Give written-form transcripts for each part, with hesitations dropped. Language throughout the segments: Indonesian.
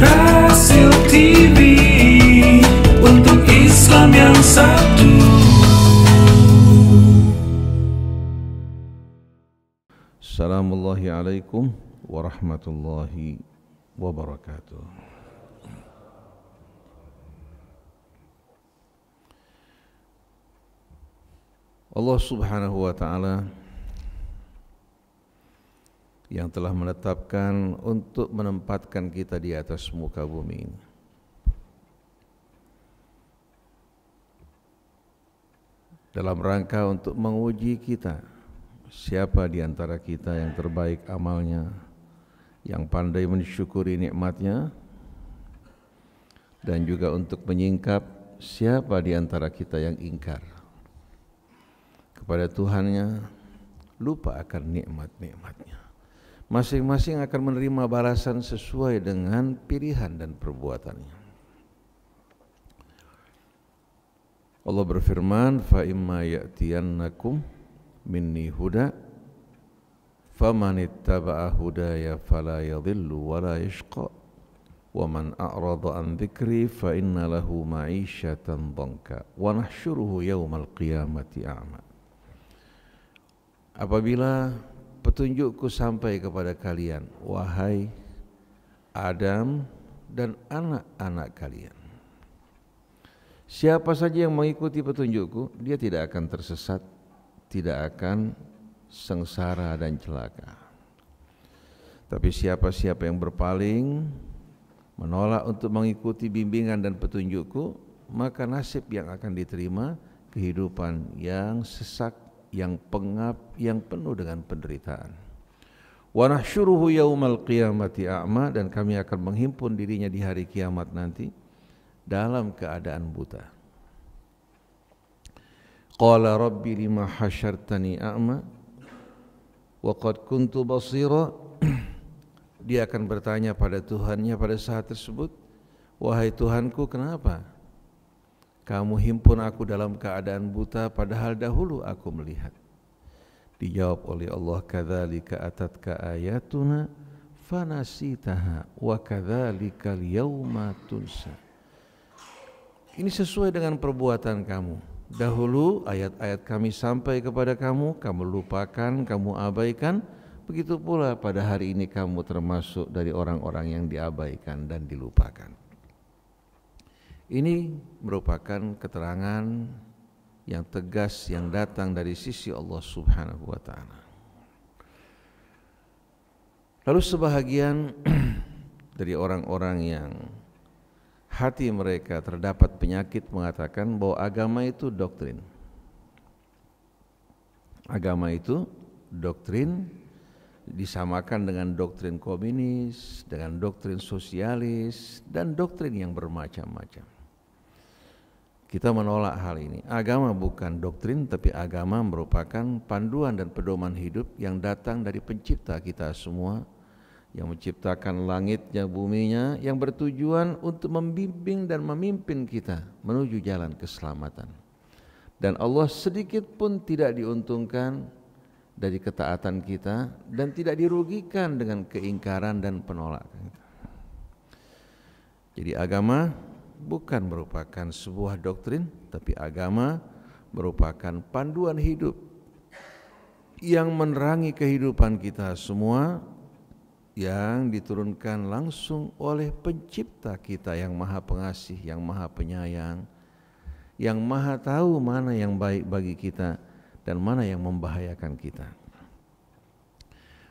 Brasil TV untuk Islam yang satu. Assalamualaikum warahmatullahi wabarakatuh. Allah subhanahu wa ta'ala yang telah menetapkan untuk menempatkan kita di atas muka bumi ini, dalam rangka untuk menguji kita, siapa di antara kita yang terbaik amalnya, yang pandai mensyukuri nikmatnya, dan juga untuk menyingkap siapa di antara kita yang ingkar kepada Tuhannya, lupa akan nikmat-nikmatnya. Masing-masing akan menerima balasan sesuai dengan pilihan dan perbuatannya. Allah berfirman, fa imma ya'tiyannakum minni huda faman ittaba'a hudaya fala yadhillu wala yashqa wa man a'rada an dzikri fa inna lahu ma'isyatan dhanka wa nahsyuruhu yaumal qiyamati a'ma. Apabila petunjukku sampai kepada kalian, wahai Adam dan anak-anak kalian, siapa saja yang mengikuti petunjukku, dia tidak akan tersesat, tidak akan sengsara dan celaka. Tapi siapa-siapa yang berpaling, menolak untuk mengikuti bimbingan dan petunjukku, maka nasib yang akan diterima kehidupan yang sesak, yang pengap, yang penuh dengan penderitaan. Wa nahsyuruhu yaumal qiyamati a'ma, dan kami akan menghimpun dirinya di hari kiamat nanti dalam keadaan buta. Qala rabbi lima hasyartani a'ma wa qad kuntu basira. Dia akan bertanya pada Tuhannya pada saat tersebut, wahai Tuhanku, kenapa kamu himpun aku dalam keadaan buta padahal dahulu aku melihat? Dijawab oleh Allah, kadzalika atatka ayatuna fanasitaha wa kadzalikal yauma tunsa. Ini sesuai dengan perbuatan kamu. Dahulu ayat-ayat kami sampai kepada kamu, kamu lupakan, kamu abaikan. Begitu pula pada hari ini kamu termasuk dari orang-orang yang diabaikan dan dilupakan. Ini merupakan keterangan yang tegas yang datang dari sisi Allah subhanahu wa ta'ala. Lalu sebahagian dari orang-orang yang hati mereka terdapat penyakit mengatakan bahwa agama itu doktrin. Agama itu doktrin, disamakan dengan doktrin komunis, dengan doktrin sosialis, dan doktrin yang bermacam-macam. Kita menolak hal ini. Agama bukan doktrin, tapi agama merupakan panduan dan pedoman hidup yang datang dari pencipta kita semua, yang menciptakan langitnya, buminya, yang bertujuan untuk membimbing dan memimpin kita menuju jalan keselamatan. Dan Allah sedikit pun tidak diuntungkan dari ketaatan kita dan tidak dirugikan dengan keingkaran dan penolakan. Jadi agama bukan merupakan sebuah doktrin, tapi agama merupakan panduan hidup yang menerangi kehidupan kita semua, yang diturunkan langsung oleh pencipta kita yang maha pengasih, yang maha penyayang, yang maha tahu mana yang baik bagi kita dan mana yang membahayakan kita.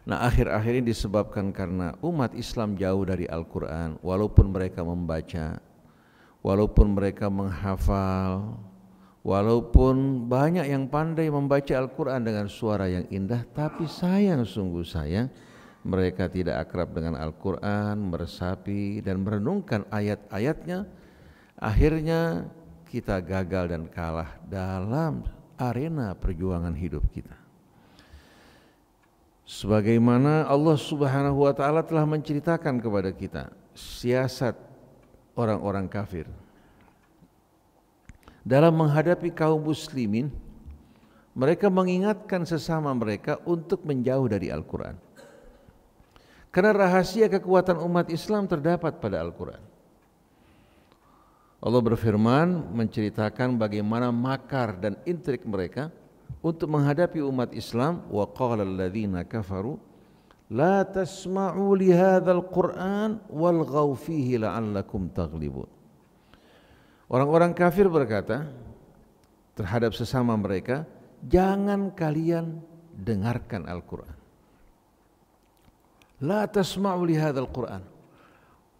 Nah, akhir-akhir ini disebabkan karena umat Islam jauh dari Al-Quran, walaupun mereka membaca, walaupun mereka menghafal, walaupun banyak yang pandai membaca Al-Quran dengan suara yang indah, tapi sayang, sungguh sayang, mereka tidak akrab dengan Al-Quran, meresapi dan merenungkan ayat-ayatnya. Akhirnya kita gagal dan kalah dalam arena perjuangan hidup kita. Sebagaimana Allah Subhanahu wa ta'ala telah menceritakan kepada kita siasat orang-orang kafir dalam menghadapi kaum muslimin, mereka mengingatkan sesama mereka untuk menjauh dari Al-Quran. Karena rahasia kekuatan umat Islam terdapat pada Al-Quran. Allah berfirman menceritakan bagaimana makar dan intrik mereka untuk menghadapi umat Islam. Wa qala alladhina kafaru la tasma'u li hadzal Qur'an walghaw fihi la'allakum taghlibun. Orang-orang kafir berkata terhadap sesama mereka, jangan kalian dengarkan Al-Quran. La tasma'u li hadzal Qur'an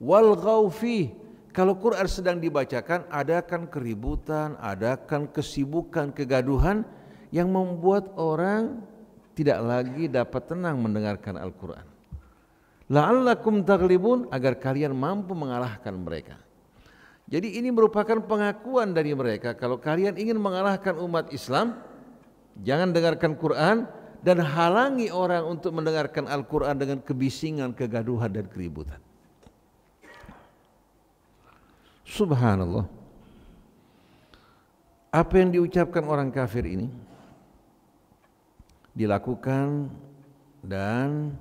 walghaw fihi. Kalau Quran sedang dibacakan, adakan keributan, adakan kesibukan, kegaduhan yang membuat orang tidak lagi dapat tenang mendengarkan Al-Quran. La'allakum taghlibun, agar kalian mampu mengalahkan mereka. Jadi ini merupakan pengakuan dari mereka, kalau kalian ingin mengalahkan umat Islam, jangan dengarkan Quran dan halangi orang untuk mendengarkan Al-Quran dengan kebisingan, kegaduhan dan keributan. Subhanallah. Apa yang diucapkan orang kafir ini dilakukan dan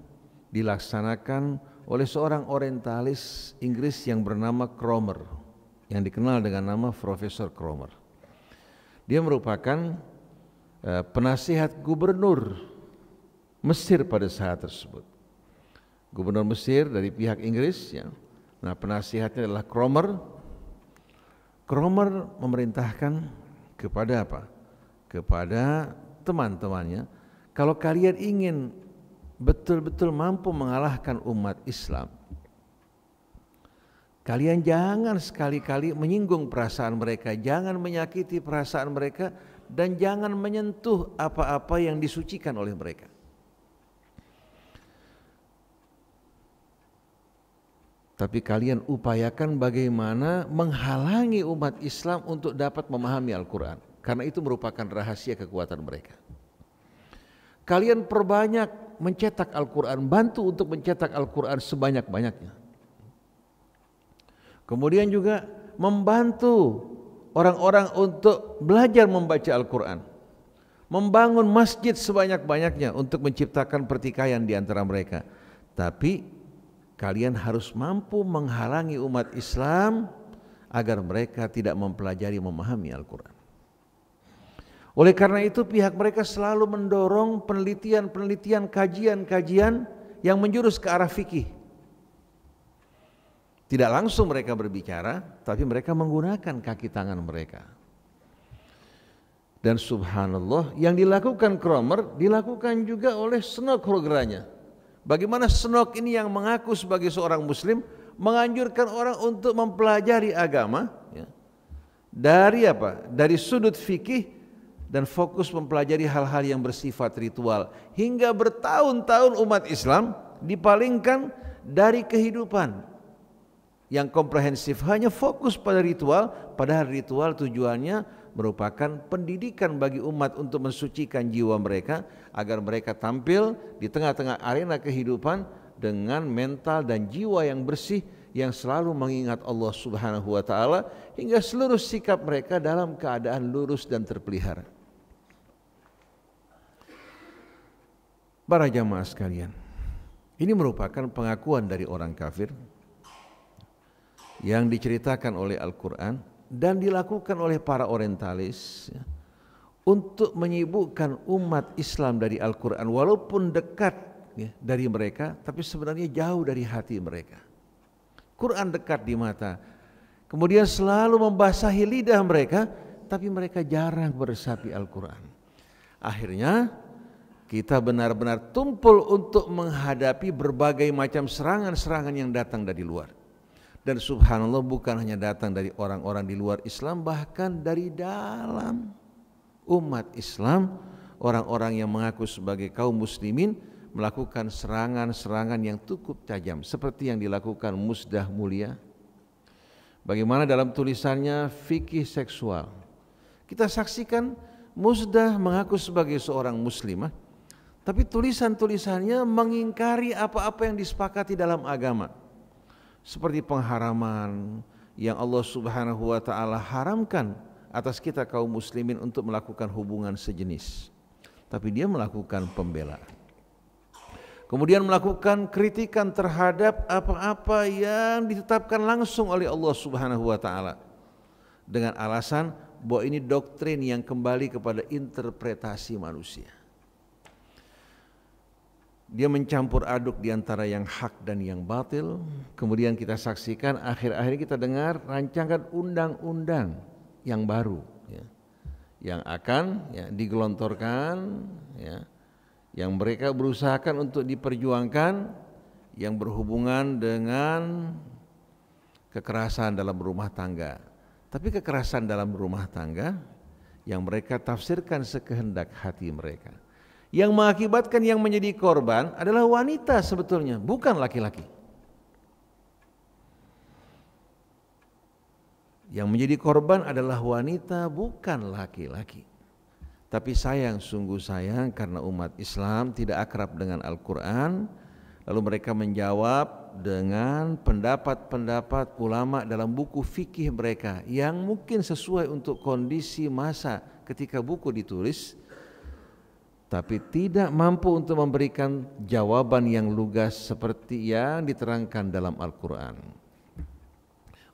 dilaksanakan oleh seorang orientalis Inggris yang bernama Cromer, yang dikenal dengan nama Profesor Cromer. Dia merupakan penasihat gubernur Mesir pada saat tersebut. Gubernur Mesir dari pihak Inggris, ya. Nah, penasihatnya adalah Cromer. Cromer memerintahkan kepada apa? Kepada teman-temannya, kalau kalian ingin betul-betul mampu mengalahkan umat Islam, kalian jangan sekali-kali menyinggung perasaan mereka, jangan menyakiti perasaan mereka, dan jangan menyentuh apa-apa yang disucikan oleh mereka. Tapi kalian upayakan bagaimana menghalangi umat Islam untuk dapat memahami Al-Quran. Karena itu merupakan rahasia kekuatan mereka. Kalian perbanyak mencetak Al-Quran, bantu untuk mencetak Al-Quran sebanyak-banyaknya. Kemudian juga membantu orang-orang untuk belajar membaca Al-Quran. Membangun masjid sebanyak-banyaknya untuk menciptakan pertikaian di antara mereka. Tapi kalian harus mampu menghalangi umat Islam agar mereka tidak mempelajari memahami Al-Quran. Oleh karena itu pihak mereka selalu mendorong penelitian-penelitian, kajian-kajian yang menjurus ke arah fikih. Tidak langsung mereka berbicara, tapi mereka menggunakan kaki tangan mereka. Dan subhanallah, yang dilakukan Cromer dilakukan juga oleh Snook Hurgranya. Bagaimana Snook ini yang mengaku sebagai seorang muslim menganjurkan orang untuk mempelajari agama, ya, dari apa? Dari sudut fikih dan fokus mempelajari hal-hal yang bersifat ritual, hingga bertahun-tahun umat Islam dipalingkan dari kehidupan yang komprehensif, hanya fokus pada ritual, padahal ritual tujuannya merupakan pendidikan bagi umat untuk mensucikan jiwa mereka agar mereka tampil di tengah-tengah arena kehidupan dengan mental dan jiwa yang bersih, yang selalu mengingat Allah Subhanahu wa taala, hingga seluruh sikap mereka dalam keadaan lurus dan terpelihara. Para jamaah sekalian, ini merupakan pengakuan dari orang kafir yang diceritakan oleh Al-Quran dan dilakukan oleh para orientalis, ya, untuk menyibukkan umat Islam dari Al-Quran, walaupun dekat, ya, dari mereka, tapi sebenarnya jauh dari hati mereka. Quran dekat di mata, kemudian selalu membasahi lidah mereka, tapi mereka jarang meresapi Al-Quran. Akhirnya kita benar-benar tumpul untuk menghadapi berbagai macam serangan-serangan yang datang dari luar. Dan subhanallah, bukan hanya datang dari orang-orang di luar Islam, bahkan dari dalam umat Islam, orang-orang yang mengaku sebagai kaum muslimin melakukan serangan-serangan yang cukup tajam, seperti yang dilakukan Musdah Mulia. Bagaimana dalam tulisannya Fikih Seksual, kita saksikan Musdah mengaku sebagai seorang muslimah, tapi tulisan-tulisannya mengingkari apa-apa yang disepakati dalam agama, seperti pengharaman yang Allah Subhanahu wa taala haramkan atas kita kaum muslimin untuk melakukan hubungan sejenis. tapi dia melakukan pembelaan. Kemudian melakukan kritikan terhadap apa-apa yang ditetapkan langsung oleh Allah Subhanahu wa taala dengan alasan bahwa ini doktrin yang kembali kepada interpretasi manusia. Dia mencampur aduk di antara yang hak dan yang batil. Kemudian kita saksikan akhir-akhir kita dengar rancangan undang-undang yang baru, ya, yang akan digelontorkan, ya, yang mereka berusahakan untuk diperjuangkan, yang berhubungan dengan kekerasan dalam rumah tangga. Tapi kekerasan dalam rumah tangga yang mereka tafsirkan sekehendak hati mereka. Yang mengakibatkan yang menjadi korban adalah wanita sebetulnya, bukan laki-laki. Yang menjadi korban adalah wanita, bukan laki-laki. Tapi sayang, sungguh sayang, karena umat Islam tidak akrab dengan Al-Quran, lalu mereka menjawab dengan pendapat-pendapat ulama dalam buku fikih mereka yang mungkin sesuai untuk kondisi masa ketika buku ditulis, tapi tidak mampu untuk memberikan jawaban yang lugas seperti yang diterangkan dalam Al-Quran.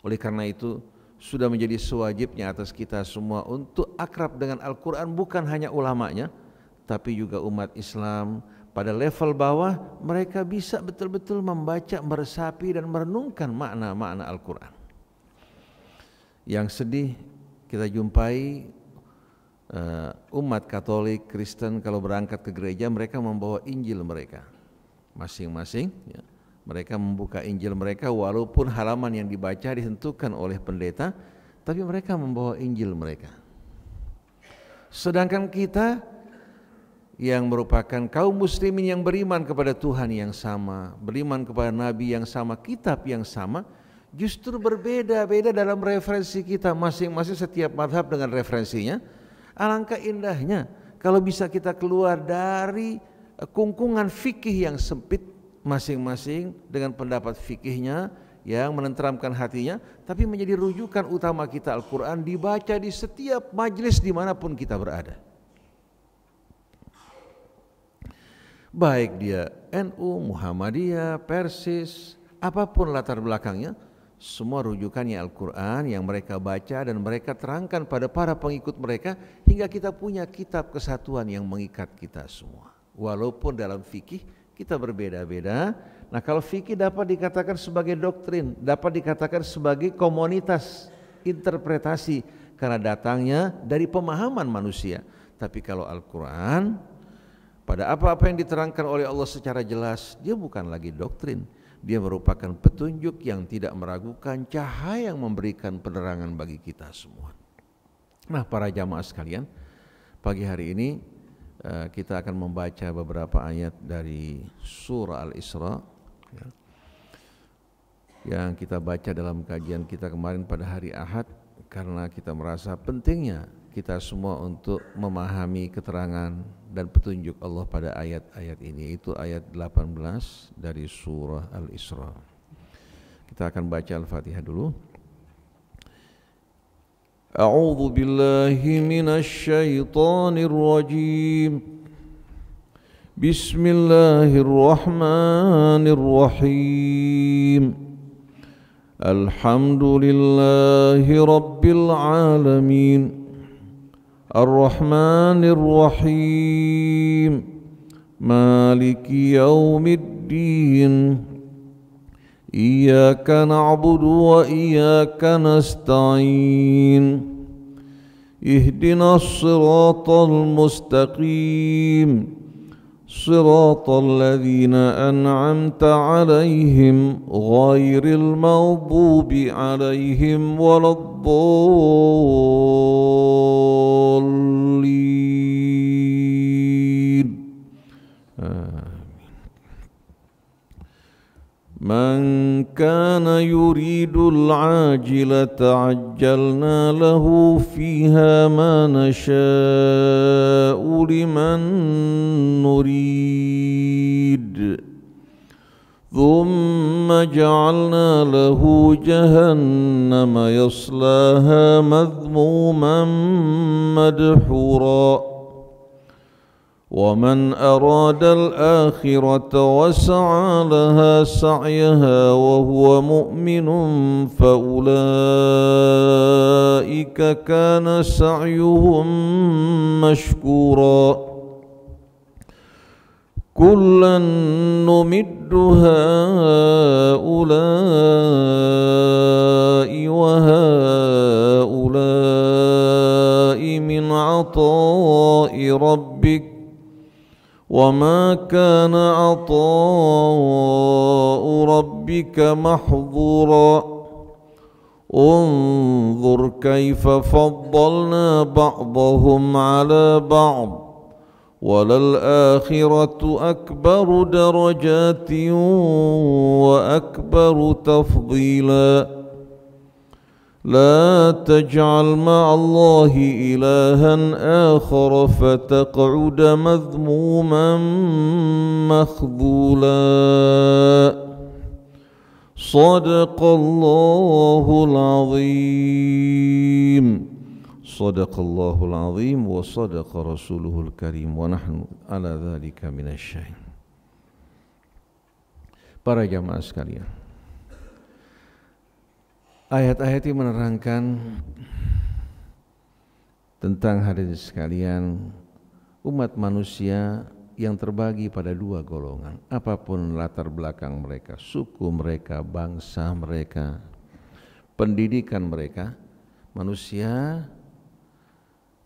Oleh karena itu, sudah menjadi sewajibnya atas kita semua untuk akrab dengan Al-Quran, bukan hanya ulamanya, tapi juga umat Islam pada level bawah. Mereka bisa betul-betul membaca, meresapi dan merenungkan makna-makna Al-Quran. Yang sedih kita jumpai umat Katolik, Kristen kalau berangkat ke gereja mereka membawa Injil mereka masing-masing, ya. Mereka membuka Injil mereka walaupun halaman yang dibaca ditentukan oleh pendeta, tapi mereka membawa Injil mereka. Sedangkan kita yang merupakan kaum muslimin yang beriman kepada Tuhan yang sama, beriman kepada Nabi yang sama, kitab yang sama, justru berbeda-beda dalam referensi kita masing-masing, setiap mazhab dengan referensinya. Alangkah indahnya kalau bisa kita keluar dari kungkungan fikih yang sempit masing-masing dengan pendapat fikihnya yang menenteramkan hatinya, tapi menjadi rujukan utama kita Al-Quran, dibaca di setiap majelis dimanapun kita berada. Baik dia NU, Muhammadiyah, Persis, apapun latar belakangnya, semua rujukannya Al-Quran yang mereka baca dan mereka terangkan pada para pengikut mereka, hingga kita punya kitab kesatuan yang mengikat kita semua. Walaupun dalam fikih kita berbeda-beda. Nah, kalau fikih dapat dikatakan sebagai doktrin, dapat dikatakan sebagai komunitas interpretasi karena datangnya dari pemahaman manusia. Tapi kalau Al-Quran, pada apa-apa yang diterangkan oleh Allah secara jelas, dia bukan lagi doktrin. Dia merupakan petunjuk yang tidak meragukan, cahaya yang memberikan penerangan bagi kita semua. Nah, para jamaah sekalian, pagi hari ini kita akan membaca beberapa ayat dari surah Al-Isra, ya, yang kita baca dalam kajian kita kemarin pada hari Ahad, karena kita merasa pentingnya kita semua untuk memahami keterangan dan petunjuk Allah pada ayat-ayat ini. Itu ayat 18 dari surah Al-Isra. Kita akan baca Al-Fatihah dulu. A'udzu billahi minasy syaithanir rajim. Bismillahirrahmanirrahim. Alhamdulillahi rabbil alamin. Ar-Rahmanir Rahim. Maliki yaumiddin. Iyyaka na'budu wa iyyaka nasta'in. Ihdinas siratal mustaqim. Siratal ladzina an'amta 'alaihim ghairil maghdubi 'alaihim waladdallin. Man kana yuridul ajilata ajjalna lahu fiha ma nasha'u liman nurid. Thumma ja'alna lahu jahannama yaslaha madhmuman madhura. ومن أراد الآخرة وسعى لها سعيها وهو مؤمن فأولئك كان سعيهم مشكورا كلا نمد هؤلاء وهؤلاء من عطاء ربك وما كان عطاء ربك محظورا انظر كيف فضلنا بعضهم على بعض وللآخرة أكبر درجات وأكبر تفضيلا لا تجعل مع الله إلها آخر فتقعد مذموما مخذولا صدق الله العظيم صدق الله العظيم وصدق رسوله الكريم ونحن على ذلك من الشاهدين. Para jamaah sekalian, ayat-ayat ini menerangkan tentang hadirin sekalian umat manusia yang terbagi pada dua golongan. Apapun latar belakang mereka, suku mereka, bangsa mereka, pendidikan mereka, manusia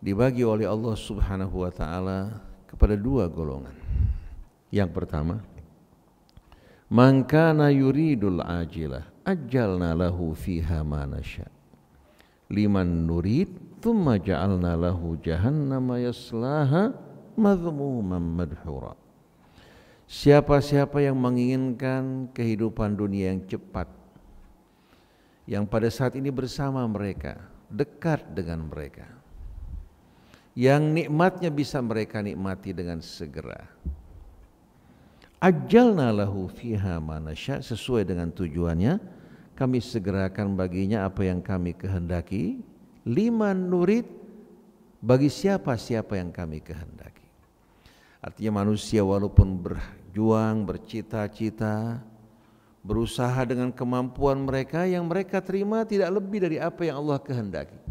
dibagi oleh Allah Subhanahu wa taala kepada dua golongan. Yang pertama, man kana yuridul ajilah ajjalna lahu fiha ma nasya liman nurid thumma ja'alna lahu jahannama yaslaha madhmuman madhura. Siapa-siapa yang menginginkan kehidupan dunia yang cepat, yang pada saat ini bersama mereka, dekat dengan mereka, yang nikmatnya bisa mereka nikmati dengan segera, ajjalna lahu fiha ma nasya, sesuai dengan tujuannya kami segerakan baginya apa yang kami kehendaki, liman nurid, bagi siapa-siapa yang kami kehendaki. Artinya manusia walaupun berjuang, bercita-cita, berusaha dengan kemampuan mereka, yang mereka terima tidak lebih dari apa yang Allah kehendaki.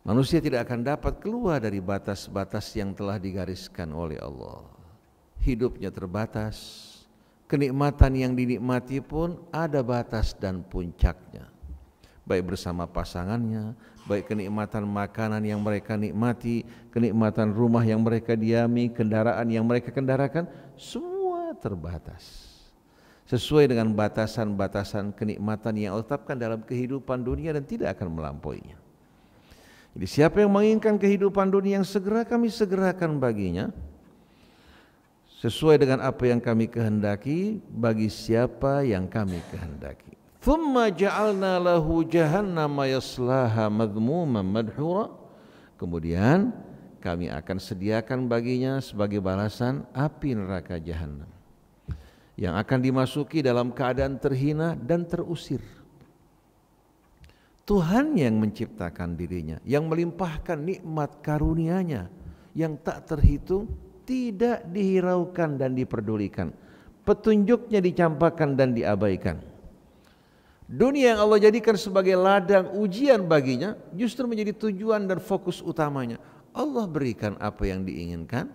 Manusia tidak akan dapat keluar dari batas-batas yang telah digariskan oleh Allah. Hidupnya terbatas, kenikmatan yang dinikmati pun ada batas dan puncaknya. Baik bersama pasangannya, baik kenikmatan makanan yang mereka nikmati, kenikmatan rumah yang mereka diami, kendaraan yang mereka kendarakan, semua terbatas. Sesuai dengan batasan-batasan kenikmatan yang Allah tetapkan dalam kehidupan dunia dan tidak akan melampauinya. Jadi siapa yang menginginkan kehidupan dunia yang segera, kami segerakan baginya sesuai dengan apa yang kami kehendaki bagi siapa yang kami kehendaki. Thumma ja'alna lahu jahannama yaslaha madhmuman madhura. Kemudian kami akan sediakan baginya sebagai balasan api neraka Jahannam yang akan dimasuki dalam keadaan terhina dan terusir. Tuhan yang menciptakan dirinya, yang melimpahkan nikmat karunia-Nya yang tak terhitung, tidak dihiraukan dan diperdulikan. Petunjuknya dicampakkan dan diabaikan. Dunia yang Allah jadikan sebagai ladang ujian baginya justru menjadi tujuan dan fokus utamanya. Allah berikan apa yang diinginkan.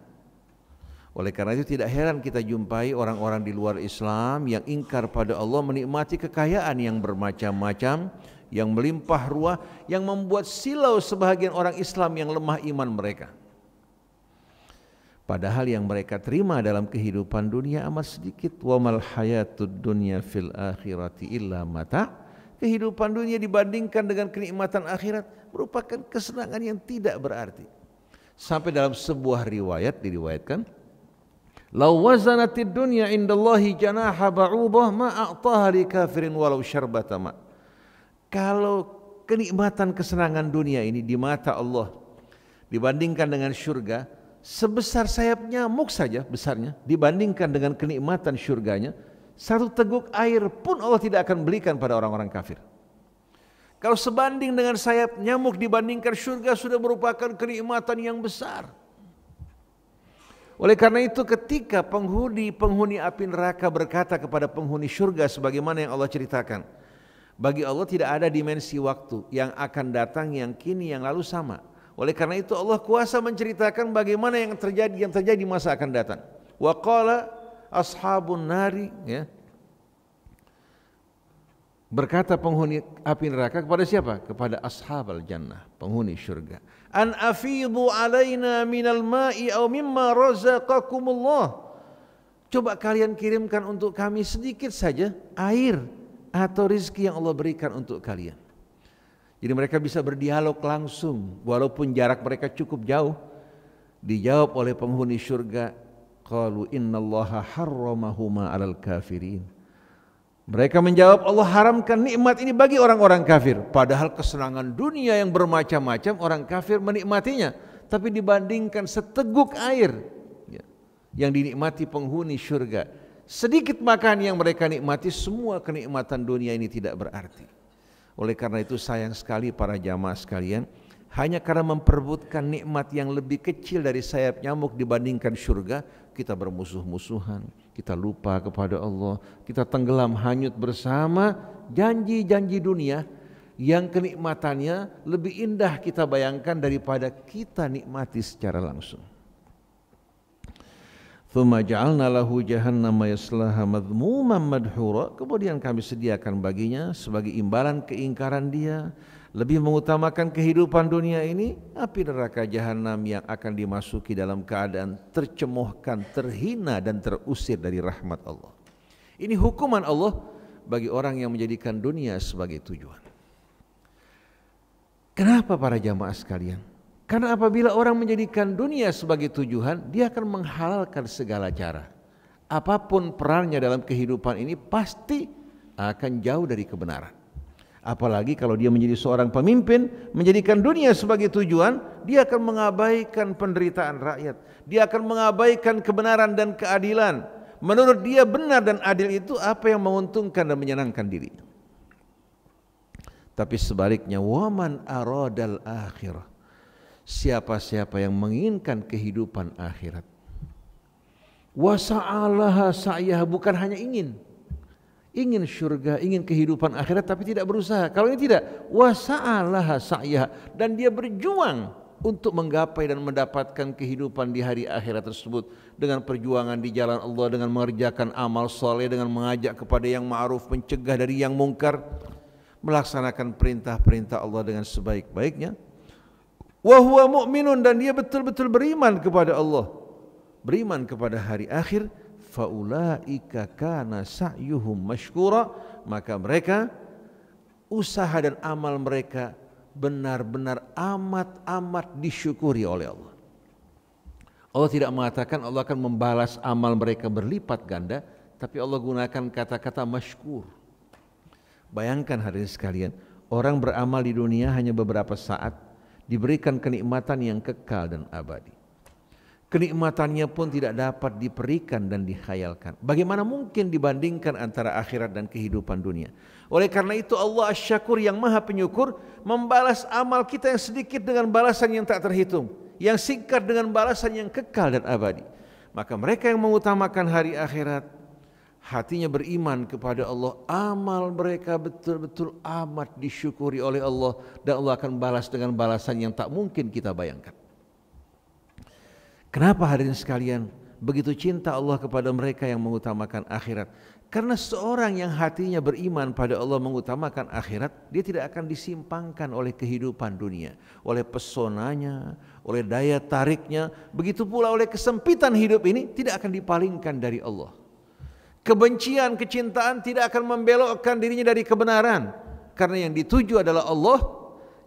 Oleh karena itu tidak heran kita jumpai orang-orang di luar Islam yang ingkar pada Allah, menikmati kekayaan yang bermacam-macam, yang melimpah ruah, yang membuat silau sebahagian orang Islam yang lemah iman mereka. Padahal yang mereka terima dalam kehidupan dunia amat sedikit. Wa mal hayatud dunya fil akhirati illa mata. Kehidupan dunia dibandingkan dengan kenikmatan akhirat merupakan kesenangan yang tidak berarti. Sampai dalam sebuah riwayat diriwayatkan, "Law wazanatid dunya indallahi janaha ba'udah ma a'taha li kafirin walau syarbata ma." Kalau kenikmatan kesenangan dunia ini di mata Allah dibandingkan dengan syurga, sebesar sayap nyamuk saja besarnya, dibandingkan dengan kenikmatan syurganya, satu teguk air pun Allah tidak akan belikan pada orang-orang kafir. Kalau sebanding dengan sayap nyamuk dibandingkan syurga sudah merupakan kenikmatan yang besar. Oleh karena itu ketika penghuni api neraka berkata kepada penghuni surga sebagaimana yang Allah ceritakan, bagi Allah tidak ada dimensi waktu, yang akan datang, yang kini, yang lalu sama. Oleh karena itu Allah kuasa menceritakan bagaimana yang terjadi di masa akan datang. Wa qala ashabun nari, ya. Berkata penghuni api neraka kepada siapa? Kepada ashabal jannah, penghuni surga. An afidhu alaina minal ma'i aw mimma razaqakumullah. Coba kalian kirimkan untuk kami sedikit saja air atau rezeki yang Allah berikan untuk kalian. Jadi mereka bisa berdialog langsung walaupun jarak mereka cukup jauh. Dijawab oleh penghuni surga, qalu innallaha harramahuma 'alal kafirin. Mereka menjawab, Allah haramkan nikmat ini bagi orang-orang kafir. Padahal kesenangan dunia yang bermacam-macam orang kafir menikmatinya. Tapi dibandingkan seteguk air yang dinikmati penghuni surga, sedikit makan yang mereka nikmati, semua kenikmatan dunia ini tidak berarti. Oleh karena itu sayang sekali para jamaah sekalian, hanya karena memperebutkan nikmat yang lebih kecil dari sayap nyamuk dibandingkan surga, kita bermusuh-musuhan, kita lupa kepada Allah, kita tenggelam hanyut bersama janji-janji dunia yang kenikmatannya lebih indah kita bayangkan daripada kita nikmati secara langsung. Tsumma ja'alna lahu jahannama yaslaha madhmuman madhura. Kemudian kami sediakan baginya sebagai imbalan keingkaran dia, lebih mengutamakan kehidupan dunia ini, api neraka jahanam yang akan dimasuki dalam keadaan tercemohkan, terhina dan terusir dari rahmat Allah. Ini hukuman Allah bagi orang yang menjadikan dunia sebagai tujuan. Kenapa para jamaah sekalian? Karena apabila orang menjadikan dunia sebagai tujuan, dia akan menghalalkan segala cara. Apapun perannya dalam kehidupan ini pasti akan jauh dari kebenaran. Apalagi kalau dia menjadi seorang pemimpin, menjadikan dunia sebagai tujuan, dia akan mengabaikan penderitaan rakyat. Dia akan mengabaikan kebenaran dan keadilan. Menurut dia benar dan adil itu apa yang menguntungkan dan menyenangkan dirinya. Tapi sebaliknya, waman aradal akhirah, siapa-siapa yang menginginkan kehidupan akhirat, wasa'alaha sa'yaha, bukan hanya ingin surga, ingin kehidupan akhirat tapi tidak berusaha. Kalau ini tidak, wasa'alaha sa'yaha, dan dia berjuang untuk menggapai dan mendapatkan kehidupan di hari akhirat tersebut dengan perjuangan di jalan Allah, dengan mengerjakan amal soleh, dengan mengajak kepada yang ma'ruf, mencegah dari yang mungkar, melaksanakan perintah-perintah Allah dengan sebaik-baiknya. Wa huwa mu'minun, dan dia betul-betul beriman kepada Allah, beriman kepada hari akhir. Faulaika kana sa'yuhum mashkura, maka mereka usaha dan amal mereka benar-benar amat disyukuri oleh Allah. Allah tidak mengatakan Allah akan membalas amal mereka berlipat ganda, tapi Allah gunakan kata-kata mashkur. Bayangkan hadirin sekalian, orang beramal di dunia hanya beberapa saat, diberikan kenikmatan yang kekal dan abadi. Kenikmatannya pun tidak dapat diperikan dan dikhayalkan. Bagaimana mungkin dibandingkan antara akhirat dan kehidupan dunia? Oleh karena itu Allah Asy-Syakur yang maha penyukur membalas amal kita yang sedikit dengan balasan yang tak terhitung, yang singkat dengan balasan yang kekal dan abadi. Maka mereka yang mengutamakan hari akhirat, hatinya beriman kepada Allah, amal mereka betul-betul amat disyukuri oleh Allah, dan Allah akan balas dengan balasan yang tak mungkin kita bayangkan. Kenapa hadirin sekalian begitu cinta Allah kepada mereka yang mengutamakan akhirat? Karena seorang yang hatinya beriman pada Allah, mengutamakan akhirat, dia tidak akan disimpangkan oleh kehidupan dunia, oleh pesonanya, oleh daya tariknya. Begitu pula oleh kesempitan hidup ini tidak akan dipalingkan dari Allah. Kebencian, kecintaan tidak akan membelokkan dirinya dari kebenaran, karena yang dituju adalah Allah,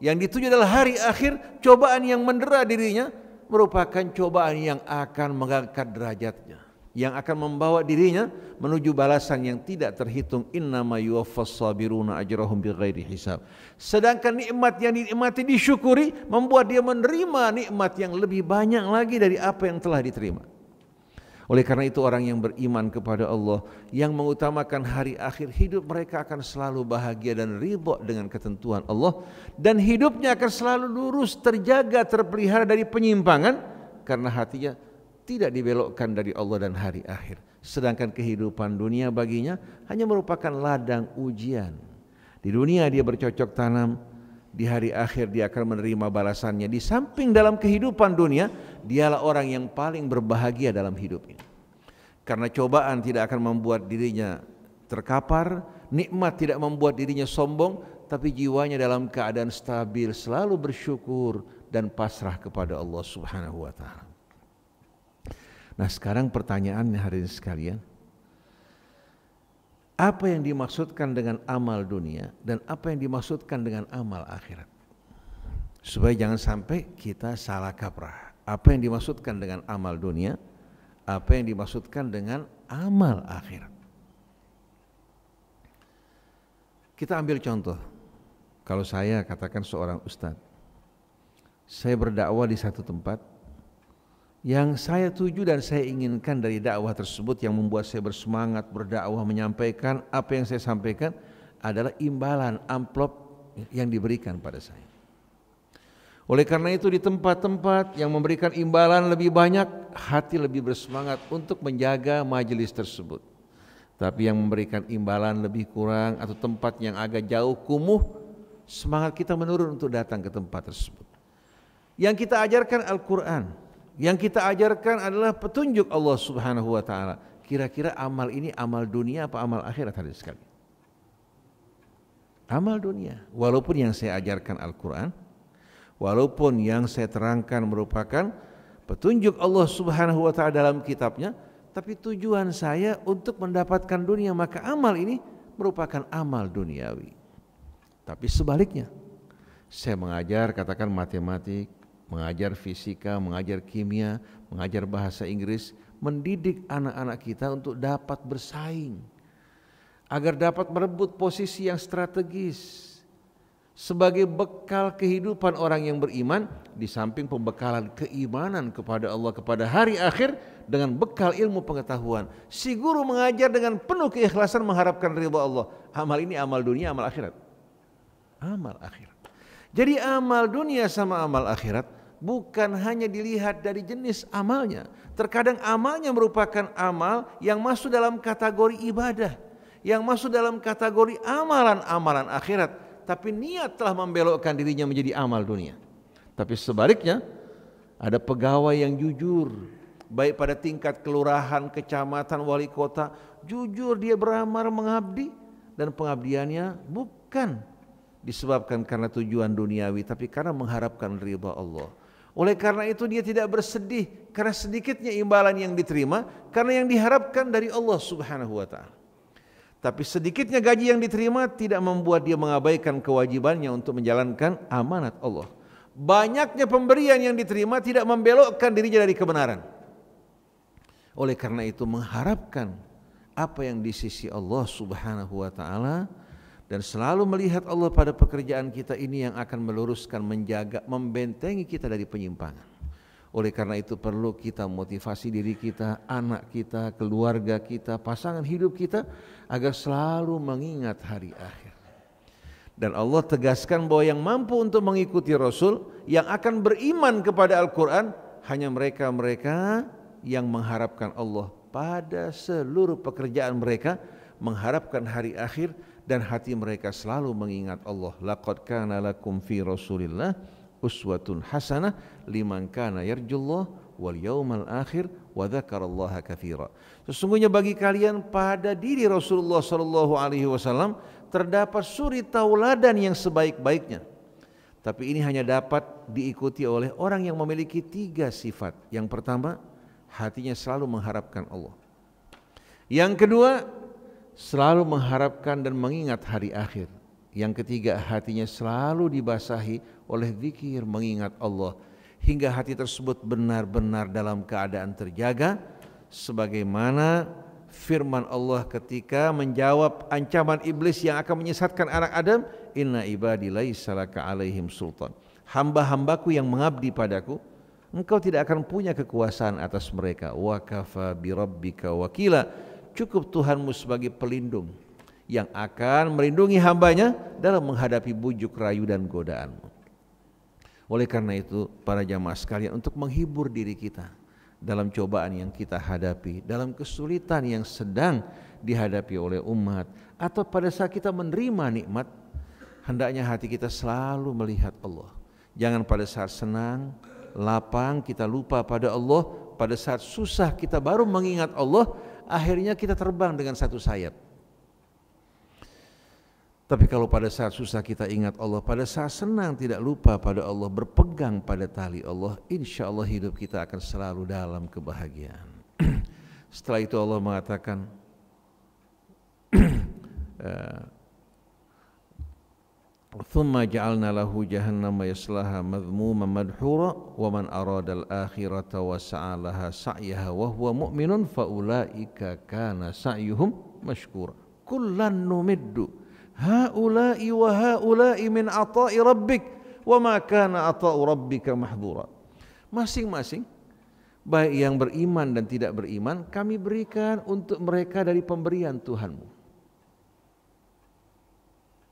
yang dituju adalah hari akhir. Cobaan yang mendera dirinya merupakan cobaan yang akan mengangkat derajatnya, yang akan membawa dirinya menuju balasan yang tidak terhitung. Innama yuwaffas sabiruna ajrahum bighairi hisab. Sedangkan nikmat yang dinikmati disyukuri membuat dia menerima nikmat yang lebih banyak lagi dari apa yang telah diterima. Oleh karena itu orang yang beriman kepada Allah, yang mengutamakan hari akhir, hidup mereka akan selalu bahagia dan ridha dengan ketentuan Allah, dan hidupnya akan selalu lurus, terjaga, terpelihara dari penyimpangan, karena hatinya tidak dibelokkan dari Allah dan hari akhir. Sedangkan kehidupan dunia baginya hanya merupakan ladang ujian. Di dunia dia bercocok tanam, di hari akhir dia akan menerima balasannya. Di samping dalam kehidupan dunia, dialah orang yang paling berbahagia dalam hidup ini. Karena cobaan tidak akan membuat dirinya terkapar, nikmat tidak membuat dirinya sombong, tapi jiwanya dalam keadaan stabil, selalu bersyukur dan pasrah kepada Allah Subhanahu wa taala. Nah, sekarang pertanyaannya hari ini sekalian, apa yang dimaksudkan dengan amal dunia dan apa yang dimaksudkan dengan amal akhirat? Supaya jangan sampai kita salah kaprah. Apa yang dimaksudkan dengan amal dunia, apa yang dimaksudkan dengan amal akhirat? Kita ambil contoh. Kalau saya katakan seorang ustadz, saya berdakwah di satu tempat yang saya tuju dan saya inginkan dari dakwah tersebut, yang membuat saya bersemangat berdakwah, menyampaikan apa yang saya sampaikan adalah imbalan amplop yang diberikan pada saya. Oleh karena itu di tempat-tempat yang memberikan imbalan lebih banyak, hati lebih bersemangat untuk menjaga majelis tersebut. Tapi yang memberikan imbalan lebih kurang atau tempat yang agak jauh kumuh, semangat kita menurun untuk datang ke tempat tersebut. Yang kita ajarkan Al-Quran, yang kita ajarkan adalah petunjuk Allah Subhanahu wa taala. Kira-kira amal ini amal dunia apa amal akhirat hadirin sekalian? Amal dunia. Walaupun yang saya ajarkan Al-Quran, walaupun yang saya terangkan merupakan petunjuk Allah Subhanahu wa taala dalam kitabnya, tapi tujuan saya untuk mendapatkan dunia, maka amal ini merupakan amal duniawi. Tapi sebaliknya, saya mengajar katakan matematik, mengajar fisika, mengajar kimia, mengajar bahasa Inggris, mendidik anak-anak kita untuk dapat bersaing, agar dapat merebut posisi yang strategis sebagai bekal kehidupan orang yang beriman, di samping pembekalan keimanan kepada Allah, kepada hari akhir, dengan bekal ilmu pengetahuan. Si guru mengajar dengan penuh keikhlasan mengharapkan ridha Allah. Amal ini amal dunia, amal akhirat. Amal akhirat. Jadi amal dunia sama amal akhirat bukan hanya dilihat dari jenis amalnya. Terkadang amalnya merupakan amal yang masuk dalam kategori ibadah, yang masuk dalam kategori amalan-amalan akhirat, tapi niat telah membelokkan dirinya menjadi amal dunia. Tapi sebaliknya, ada pegawai yang jujur, baik pada tingkat kelurahan, kecamatan, wali kota, jujur dia beramal mengabdi, dan pengabdiannya bukan disebabkan karena tujuan duniawi, tapi karena mengharapkan ridha Allah. Oleh karena itu dia tidak bersedih karena sedikitnya imbalan yang diterima, karena yang diharapkan dari Allah Subhanahu wa taala. Tapi sedikitnya gaji yang diterima tidak membuat dia mengabaikan kewajibannya untuk menjalankan amanat Allah. Banyaknya pemberian yang diterima tidak membelokkan dirinya dari kebenaran. Oleh karena itu mengharapkan apa yang di sisi Allah Subhanahu wa taala, dan selalu melihat Allah pada pekerjaan kita ini yang akan meluruskan, menjaga, membentengi kita dari penyimpangan. Oleh karena itu perlu kita motivasi diri kita, anak kita, keluarga kita, pasangan hidup kita agar selalu mengingat hari akhir. Dan Allah tegaskan bahwa yang mampu untuk mengikuti Rasul, yang akan beriman kepada Al-Quran, hanya mereka-mereka yang mengharapkan Allah pada seluruh pekerjaan mereka, mengharapkan hari akhir, dan hati mereka selalu mengingat Allah. Laqad kana lakum fi Rasulillah uswatun hasanah liman kana yarjullah wal yaumal akhir wa dzakarallaha katsira. Sesungguhnya bagi kalian pada diri Rasulullah sallallahu alaihi wasallam terdapat suri tauladan yang sebaik-baiknya. Tapi ini hanya dapat diikuti oleh orang yang memiliki 3 sifat. Yang pertama, hatinya selalu mengharapkan Allah. Yang kedua, selalu mengharapkan dan mengingat hari akhir. Yang ketiga, hatinya selalu dibasahi oleh zikir mengingat Allah, hingga hati tersebut benar-benar dalam keadaan terjaga, sebagaimana firman Allah ketika menjawab ancaman iblis yang akan menyesatkan anak Adam, inna ibadi laisa laka alaihim sultan. Hamba-hambaku yang mengabdi padaku, engkau tidak akan punya kekuasaan atas mereka. Wa kafa bi rabbika wakila. Cukup Tuhanmu sebagai pelindung yang akan melindungi hambanya dalam menghadapi bujuk rayu dan godaanmu. Oleh karena itu para jamaah sekalian, untuk menghibur diri kita dalam cobaan yang kita hadapi, dalam kesulitan yang sedang dihadapi oleh umat, atau pada saat kita menerima nikmat, hendaknya hati kita selalu melihat Allah. Jangan pada saat senang, lapang kita lupa pada Allah, pada saat susah kita baru mengingat Allah, akhirnya kita terbang dengan satu sayap. Tapi kalau pada saat susah kita ingat Allah, pada saat senang tidak lupa pada Allah, berpegang pada tali Allah, insya Allah hidup kita akan selalu dalam kebahagiaan. Setelah itu Allah mengatakan, "Thumma ja'alna lahu jahannama yaslaha madhmuman madhura wa man arada al-akhirata wa sa'a laha sa'yaha wa huwa mu'minun fa ulaika kana sa'yuhum mashkura. Kullan numiddu haula'i wa haula'i min ata'i rabbik wa ma kana ata'u rabbika mahdura." Masing-masing, baik yang beriman dan tidak beriman, kami berikan untuk mereka dari pemberian Tuhanmu.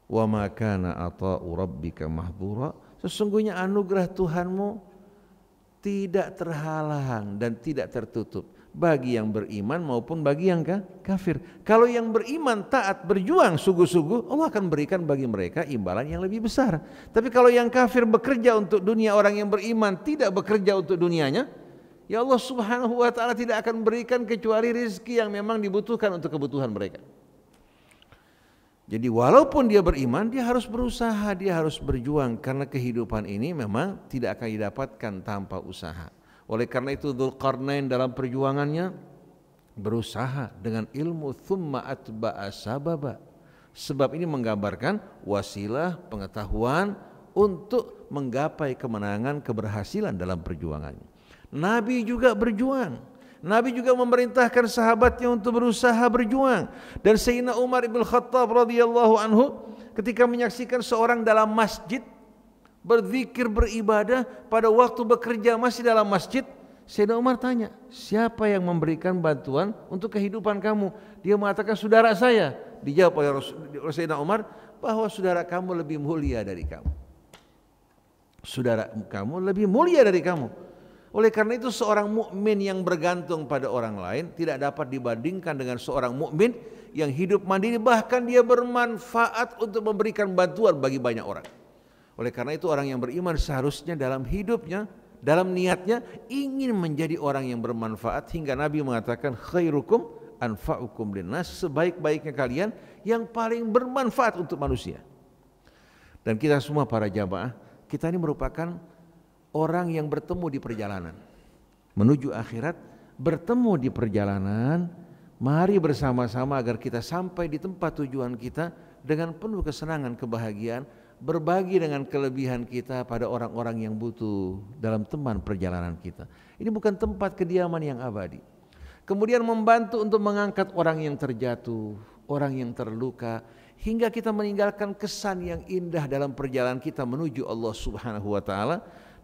Wa ma kana ata'u rabbika mahdura, sesungguhnya anugerah Tuhanmu tidak terhalang dan tidak tertutup bagi yang beriman maupun bagi yang kafir. Kalau yang beriman taat berjuang sungguh-sungguh, Allah akan berikan bagi mereka imbalan yang lebih besar. Tapi kalau yang kafir bekerja untuk dunia, orang yang beriman tidak bekerja untuk dunianya, ya Allah Subhanahu wa ta'ala tidak akan berikan kecuali rezeki yang memang dibutuhkan untuk kebutuhan mereka. Jadi walaupun dia beriman, dia harus berusaha, dia harus berjuang, karena kehidupan ini memang tidak akan didapatkan tanpa usaha. Oleh karena itu Dzulqarnain dalam perjuangannya berusaha dengan ilmu, thumma atba'a sababa. Sebab ini menggambarkan wasilah pengetahuan untuk menggapai kemenangan, keberhasilan dalam perjuangannya. Nabi juga berjuang. Nabi juga memerintahkan sahabatnya untuk berusaha berjuang. Dan Sayyidina Umar ibn Khattab radhiyallahu anhu ketika menyaksikan seorang dalam masjid berzikir, beribadah, pada waktu bekerja masih dalam masjid, Sayyidina Umar tanya, siapa yang memberikan bantuan untuk kehidupan kamu? Dia mengatakan, saudara saya. Dijawab oleh Sayyidina Umar bahwa saudara kamu lebih mulia dari kamu. Saudara kamu lebih mulia dari kamu. Oleh karena itu seorang mukmin yang bergantung pada orang lain tidak dapat dibandingkan dengan seorang mukmin yang hidup mandiri, bahkan dia bermanfaat untuk memberikan bantuan bagi banyak orang. Oleh karena itu orang yang beriman seharusnya dalam hidupnya, dalam niatnya ingin menjadi orang yang bermanfaat, hingga Nabi mengatakan khairukum anfa'ukum linnas, sebaik-baiknya kalian yang paling bermanfaat untuk manusia. Dan kita semua para jamaah, kita ini merupakan orang yang bertemu di perjalanan menuju akhirat, bertemu di perjalanan. Mari bersama-sama agar kita sampai di tempat tujuan kita dengan penuh kesenangan, kebahagiaan, berbagi dengan kelebihan kita pada orang-orang yang butuh dalam teman perjalanan kita. Ini bukan tempat kediaman yang abadi. Kemudian membantu untuk mengangkat orang yang terjatuh, orang yang terluka, hingga kita meninggalkan kesan yang indah dalam perjalanan kita menuju Allah Subhanahu wa ta'ala.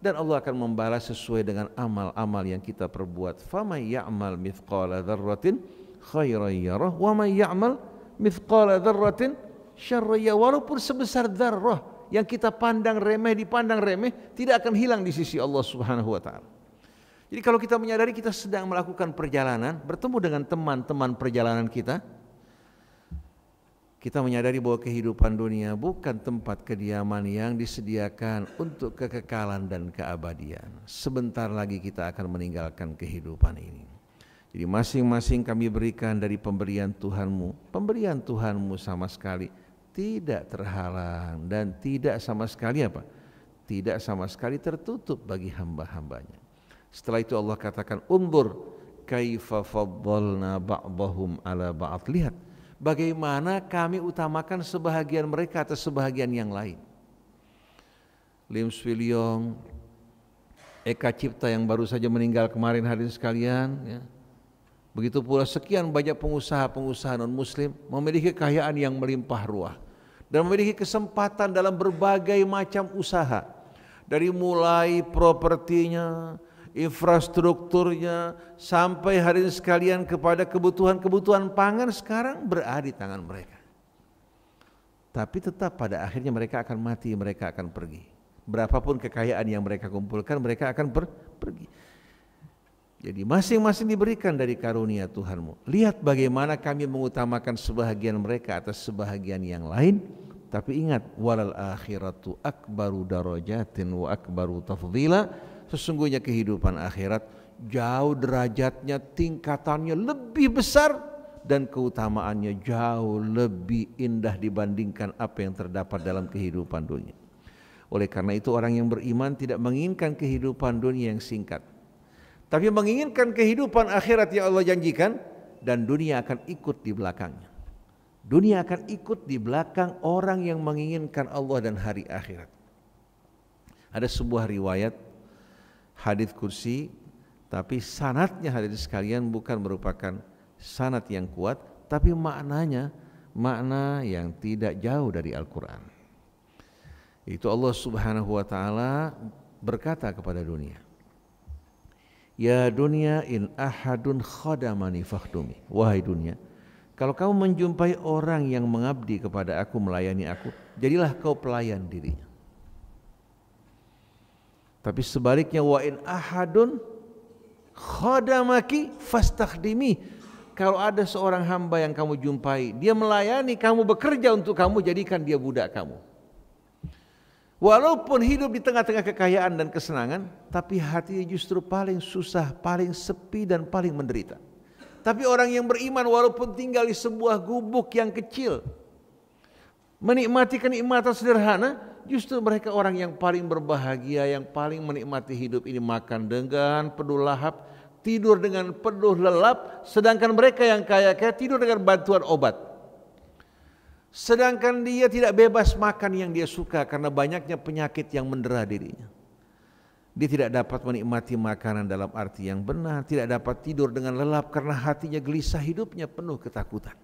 Dan Allah akan membalas sesuai dengan amal-amal yang kita perbuat. Faman ya'mal mithqala dzarratin khairan yarah wa man ya'mal mithqala dzarratin syarran yarah. Walaupun sebesar dzarrah yang kita pandang remeh, dipandang remeh, tidak akan hilang di sisi Allah Subhanahu wa ta'ala. Jadi kalau kita menyadari kita sedang melakukan perjalanan, bertemu dengan teman-teman perjalanan kita, kita menyadari bahwa kehidupan dunia bukan tempat kediaman yang disediakan untuk kekekalan dan keabadian. Sebentar lagi kita akan meninggalkan kehidupan ini. Jadi masing-masing kami berikan dari pemberian Tuhanmu. Pemberian Tuhanmu sama sekali tidak terhalang dan tidak sama sekali apa? Tidak sama sekali tertutup bagi hamba-hambanya. Setelah itu Allah katakan, unzur kaifa faddalna ba'dahum ala ba'd. Lihat bagaimana kami utamakan sebahagian mereka atas sebahagian yang lain. Lim Swee Lyong, Eka Cipta yang baru saja meninggal kemarin, hadirin sekalian, ya. Begitu pula sekian banyak pengusaha-pengusaha non-muslim memiliki kekayaan yang melimpah ruah dan memiliki kesempatan dalam berbagai macam usaha, dari mulai propertinya, infrastrukturnya, sampai hadirin sekalian kepada kebutuhan-kebutuhan pangan sekarang berada di tangan mereka. Tapi tetap pada akhirnya mereka akan mati, mereka akan pergi. Berapapun kekayaan yang mereka kumpulkan, mereka akan pergi. Jadi masing-masing diberikan dari karunia Tuhanmu. Lihat bagaimana kami mengutamakan sebahagian mereka atas sebahagian yang lain. Tapi ingat, walal akhiratu akbaru darajatin wa akbaru tafdhila. Sesungguhnya kehidupan akhirat jauh derajatnya, tingkatannya lebih besar dan keutamaannya jauh lebih indah dibandingkan apa yang terdapat dalam kehidupan dunia. Oleh karena itu orang yang beriman tidak menginginkan kehidupan dunia yang singkat, tapi menginginkan kehidupan akhirat yang Allah janjikan, dan dunia akan ikut di belakangnya. Dunia akan ikut di belakang orang yang menginginkan Allah dan hari akhirat. Ada sebuah riwayat hadits kursi, tapi sanadnya hadirin sekalian bukan merupakan sanad yang kuat, tapi maknanya makna yang tidak jauh dari Al-Quran. Itu Allah Subhanahu wa ta'ala berkata kepada dunia, ya dunia in ahadun khadamani fakhdumi. Wahai dunia, kalau kamu menjumpai orang yang mengabdi kepada aku, melayani aku, jadilah kau pelayan dirinya. Tapi sebaliknya, wa in ahadun khadamaki fastakhdimi. Kalau ada seorang hamba yang kamu jumpai, dia melayani kamu, bekerja untuk kamu, jadikan dia budak kamu. Walaupun hidup di tengah-tengah kekayaan dan kesenangan, tapi hatinya justru paling susah, paling sepi dan paling menderita. Tapi orang yang beriman walaupun tinggal di sebuah gubuk yang kecil, menikmati kenikmatan sederhana, justru mereka orang yang paling berbahagia, yang paling menikmati hidup ini, makan dengan penuh lahap, tidur dengan penuh lelap, sedangkan mereka yang kaya-kaya tidur dengan bantuan obat. Sedangkan dia tidak bebas makan yang dia suka karena banyaknya penyakit yang mendera dirinya. Dia tidak dapat menikmati makanan dalam arti yang benar, tidak dapat tidur dengan lelap karena hatinya gelisah, hidupnya penuh ketakutan.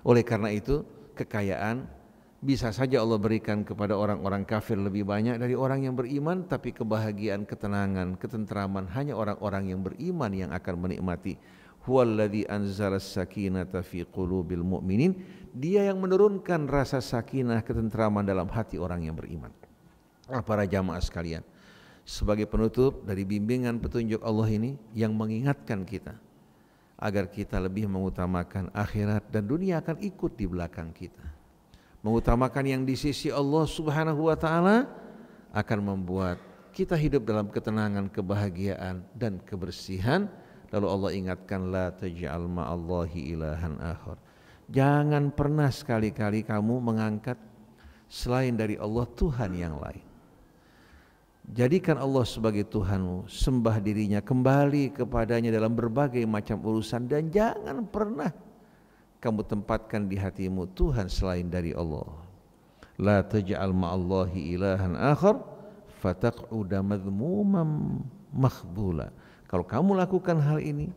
Oleh karena itu, kekayaan bisa saja Allah berikan kepada orang-orang kafir lebih banyak dari orang yang beriman, tapi kebahagiaan, ketenangan, ketentraman hanya orang-orang yang beriman yang akan menikmati. Huwallazi anzalas sakinata fi qulubil mu'minin. Dia yang menurunkan rasa sakinah, ketentraman dalam hati orang yang beriman. Para jamaah sekalian, sebagai penutup dari bimbingan petunjuk Allah ini yang mengingatkan kita agar kita lebih mengutamakan akhirat, dan dunia akan ikut di belakang kita. Mengutamakan yang di sisi Allah Subhanahu wa ta'ala akan membuat kita hidup dalam ketenangan, kebahagiaan dan kebersihan. Lalu Allah ingatkan, la taj'al ma'allahi ilahan akhar. Jangan pernah sekali-kali kamu mengangkat selain dari Allah Tuhan yang lain. Jadikan Allah sebagai Tuhanmu, sembah dirinya, kembali kepadanya dalam berbagai macam urusan, dan jangan pernah kamu tempatkan di hatimu Tuhan selain dari Allah. La taj'al ma'allahi ilahan akhar fataq'uda madhmuman makhdhula. Kalau kamu lakukan hal ini,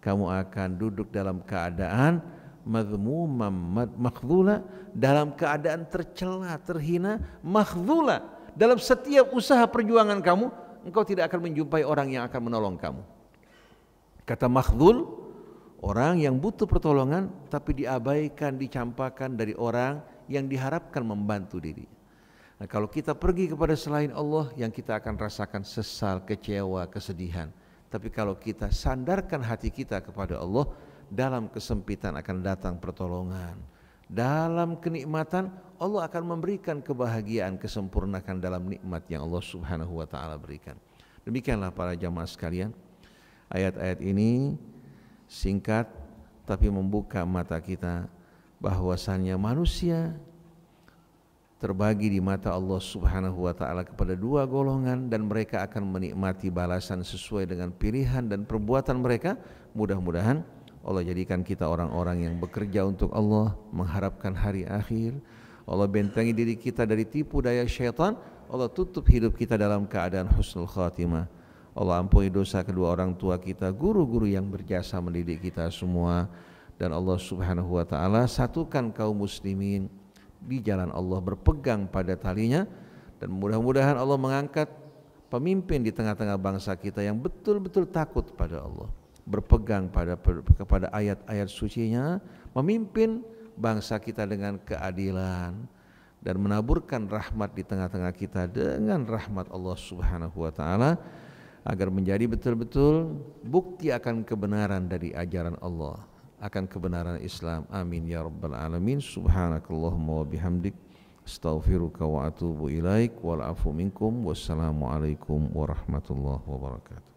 kamu akan duduk dalam keadaan madhmuman makhdhula, dalam keadaan tercela, terhina, makhdhula. Dalam setiap usaha perjuangan kamu, engkau tidak akan menjumpai orang yang akan menolong kamu. Kata makhdhul, orang yang butuh pertolongan tapi diabaikan, dicampakkan dari orang yang diharapkan membantu diri. Nah, kalau kita pergi kepada selain Allah, yang kita akan rasakan sesal, kecewa, kesedihan. Tapi kalau kita sandarkan hati kita kepada Allah, dalam kesempitan akan datang pertolongan. Dalam kenikmatan Allah akan memberikan kebahagiaan, kesempurnaan dalam nikmat yang Allah Subhanahu wa ta'ala berikan. Demikianlah para jamaah sekalian, ayat-ayat ini singkat tapi membuka mata kita bahwasannya manusia terbagi di mata Allah Subhanahu wa ta'ala kepada dua golongan, dan mereka akan menikmati balasan sesuai dengan pilihan dan perbuatan mereka. Mudah-mudahan Allah jadikan kita orang-orang yang bekerja untuk Allah, mengharapkan hari akhir. Allah bentengi diri kita dari tipu daya syaitan. Allah tutup hidup kita dalam keadaan husnul khatimah. Allah ampuni dosa kedua orang tua kita, guru-guru yang berjasa mendidik kita semua. Dan Allah Subhanahu wa ta'ala satukan kaum muslimin di jalan Allah, berpegang pada talinya. Dan mudah-mudahan Allah mengangkat pemimpin di tengah-tengah bangsa kita yang betul-betul takut pada Allah, berpegang kepada ayat-ayat sucinya, memimpin bangsa kita dengan keadilan, dan menaburkan rahmat di tengah-tengah kita dengan rahmat Allah Subhanahu wa ta'ala. agar menjadi betul-betul bukti akan kebenaran dari ajaran Allah, akan kebenaran Islam. Amin ya rabbal alamin. Subhanakallahumma wa bihamdik, astaghfiruka wa atubu ilaik, wal afu minkum, wassalamu alaikum warahmatullahi wabarakatuh.